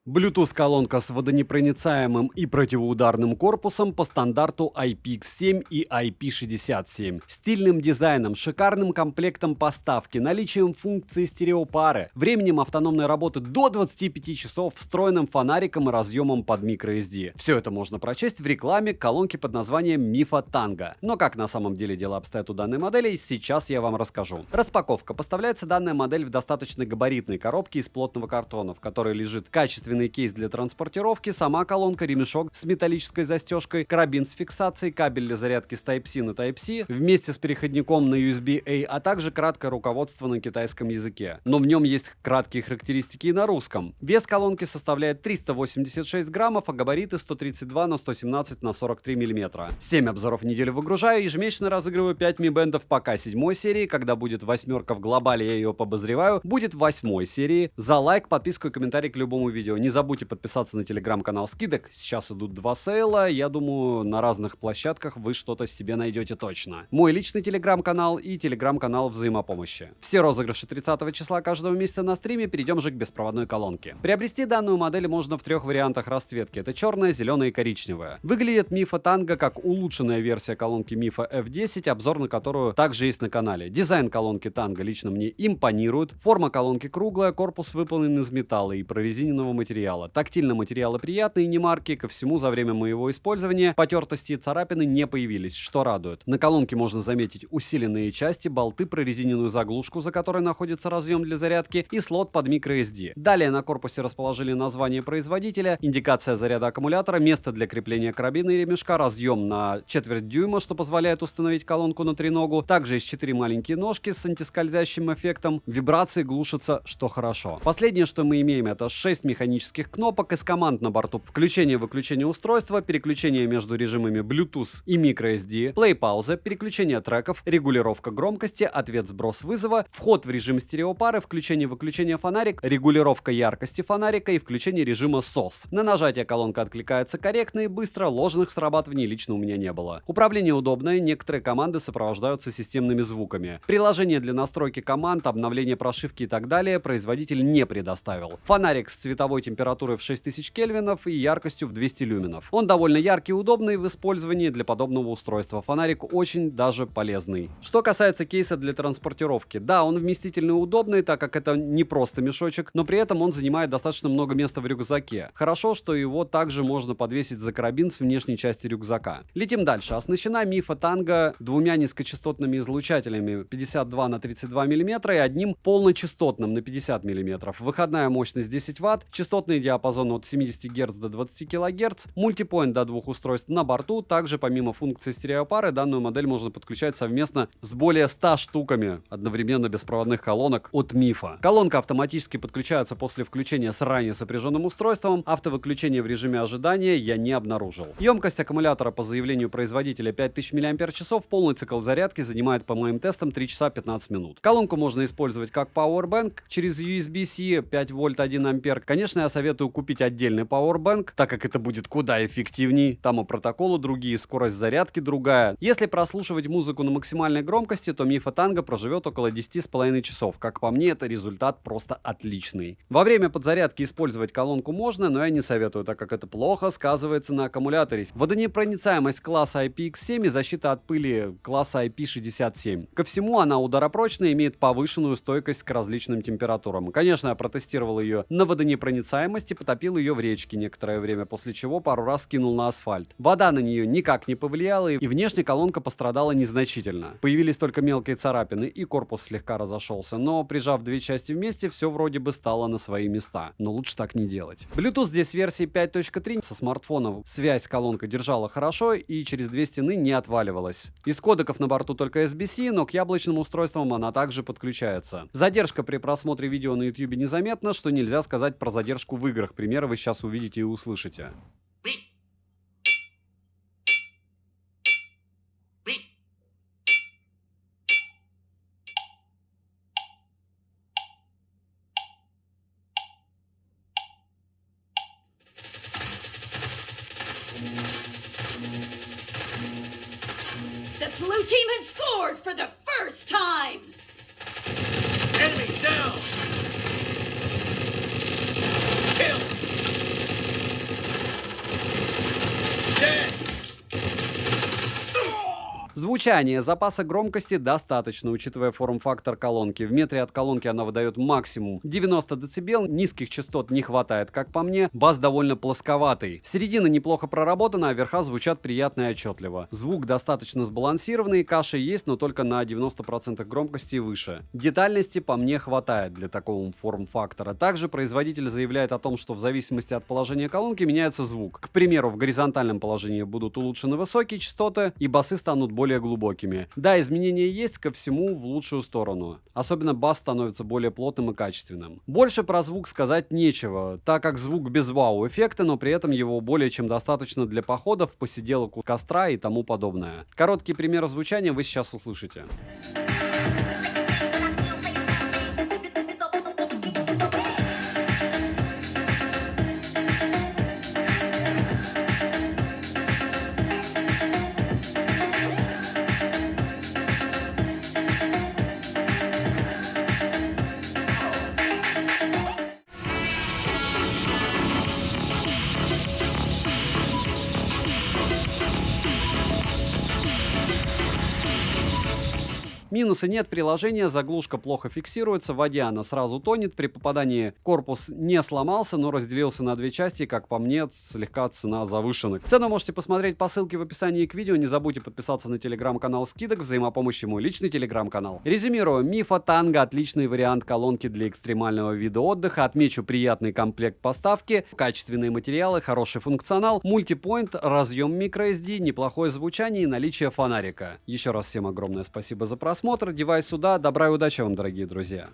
Bluetooth-колонка с водонепроницаемым и противоударным корпусом по стандарту IPX7 и IP67. Стильным дизайном, шикарным комплектом поставки, наличием функции стереопары, временем автономной работы до 25 часов, встроенным фонариком и разъемом под microSD. Все это можно прочесть в рекламе колонки под названием Mifo Tango. Но как на самом деле дела обстоят у данной модели, сейчас я вам расскажу. Распаковка. Поставляется данная модель в достаточно габаритной коробке из плотного картона, в которой лежит качественный кейс для транспортировки, сама колонка, ремешок с металлической застежкой, карабин с фиксацией, кабель для зарядки с Type-C на Type-C, вместе с переходником на USB-A, а также краткое руководство на китайском языке. Но в нем есть краткие характеристики и на русском. Вес колонки составляет 386 граммов, а габариты 132 на 117 на 43 мм. 7 обзоров в неделю выгружаю, ежемесячно разыгрываю 5 Mi Band'ов пока 7 серии, когда будет 8 в глобале, я ее побозреваю, будет 8 серии. За лайк, подписку и комментарий к любому видео. Не забудьте подписаться на телеграм-канал скидок. Сейчас идут 2 сейла. Я думаю, на разных площадках вы что-то себе найдете точно. Мой личный телеграм-канал и телеграм-канал взаимопомощи. Все розыгрыши 30 числа каждого месяца на стриме. Перейдем же к беспроводной колонке. Приобрести данную модель можно в 3 вариантах расцветки. Это черная, зеленая и коричневая. Выглядит Mifo Tango как улучшенная версия колонки Mifo F10, обзор на которую также есть на канале. Дизайн колонки Tango лично мне импонирует. Форма колонки круглая, корпус выполнен из металла и прорезиненного материала. Тактильно материалы приятные, не марки. Ко всему, за время моего использования потертости и царапины не появились, что радует. На колонке можно заметить усиленные части, болты, прорезиненную заглушку, за которой находится разъем для зарядки, и слот под microSD. Далее на корпусе расположили название производителя, индикация заряда аккумулятора, место для крепления карабина и ремешка, разъем на четверть дюйма, что позволяет установить колонку на треногу. Также есть 4 маленькие ножки с антискользящим эффектом. Вибрации глушатся, что хорошо. Последнее, что мы имеем, это 6 механических кнопок из команд на борту: включение-выключение устройства, переключение между режимами Bluetooth и microSD, плей-пауза, переключение треков, регулировка громкости, ответ-сброс вызова, вход в режим стереопары, включение-выключение фонарик, регулировка яркости фонарика и включение режима SOS. На нажатие колонка откликается корректно и быстро, ложных срабатываний лично у меня не было. Управление удобное, некоторые команды сопровождаются системными звуками. Приложение для настройки команд, обновления прошивки и так далее производитель не предоставил. Фонарик с цветовой температурой в 6000 кельвинов и яркостью в 200 люменов. Он довольно яркий и удобный в использовании для подобного устройства. Фонарик очень даже полезный. Что касается кейса для транспортировки, да, он вместительный и удобный, так как это не просто мешочек, но при этом он занимает достаточно много места в рюкзаке. Хорошо, что его также можно подвесить за карабин с внешней части рюкзака. Летим дальше. Оснащена Mifo Tango двумя низкочастотными излучателями 52 на 32 мм и одним полночастотным на 50 мм. Выходная мощность 10 Вт, частотный диапазон от 70 Гц до 20 кГц, мультипоинт до 2 устройств на борту. Также помимо функции стереопары, данную модель можно подключать совместно с более 100 штуками одновременно беспроводных колонок от Mifo. Колонка автоматически подключается после включения с ранее сопряженным устройством. Автовыключение в режиме ожидания я не обнаружил. Емкость аккумулятора по заявлению производителя 5000 мАч, полный цикл зарядки занимает по моим тестам 3 часа 15 минут. Колонку можно использовать как Powerbank через USB-C 5 вольт 1 ампер. Конечно, я советую купить отдельный Powerbank, так как это будет куда эффективней. Там и протоколы другие, скорость зарядки другая. Если прослушивать музыку на максимальной громкости, то Mifo Tango проживет около 10,5 часов. Как по мне, это результат просто отличный. Во время подзарядки использовать колонку можно, но я не советую, так как это плохо сказывается на аккумуляторе. Водонепроницаемость класса IPX7 и защита от пыли класса IP67. Ко всему, она ударопрочная, имеет повышенную стойкость к различным температурам. Конечно, я протестировал ее на водонепроницаемость и потопил ее в речке некоторое время, после чего пару раз кинул на асфальт. Вода на нее никак не повлияла, и внешне колонка пострадала незначительно. Появились только мелкие царапины, и корпус слегка разошелся, но прижав две части вместе, все вроде бы стало на свои места. Но лучше так не делать. Bluetooth здесь версии 5.3. Со смартфоном связь колонка держала хорошо и через две стены не отваливалась. Из кодеков на борту только SBC, но к яблочным устройствам она также подключается. Задержка при просмотре видео на YouTube незаметна, что нельзя сказать про задержку в играх. Примеры вы сейчас увидите и услышите. The blue team has scored for the first time! Enemy down! Kill! Звучание. Запаса громкости достаточно, учитывая форм-фактор колонки. В метре от колонки она выдает максимум 90 дБ, низких частот не хватает, как по мне. Бас довольно плосковатый. Середина неплохо проработана, а верха звучат приятно и отчетливо. Звук достаточно сбалансированный, каши есть, но только на 90% громкости и выше. Детальности по мне хватает для такого форм-фактора. Также производитель заявляет о том, что в зависимости от положения колонки меняется звук. К примеру, в горизонтальном положении будут улучшены высокие частоты и басы станут более глубокими. Да, изменения есть, ко всему в лучшую сторону. Особенно бас становится более плотным и качественным. Больше про звук сказать нечего, так как звук без вау-эффекта, но при этом его более чем достаточно для походов, посиделок у костра и тому подобное. Короткий пример звучания вы сейчас услышите. Минусы нет приложения, заглушка плохо фиксируется, в воде она сразу тонет, при попадании корпус не сломался, но разделился на две части, как по мне, слегка цена завышена. Цену можете посмотреть по ссылке в описании к видео, не забудьте подписаться на телеграм-канал скидок, взаимопомощи мой личный телеграм-канал. Резюмирую, Мифа Танго отличный вариант колонки для экстремального вида отдыха, отмечу приятный комплект поставки, качественные материалы, хороший функционал, мультипоинт, разъем microSD, неплохое звучание и наличие фонарика. Еще раз всем огромное спасибо за просмотр. Девайс сюда. Добра и удачи вам, дорогие друзья.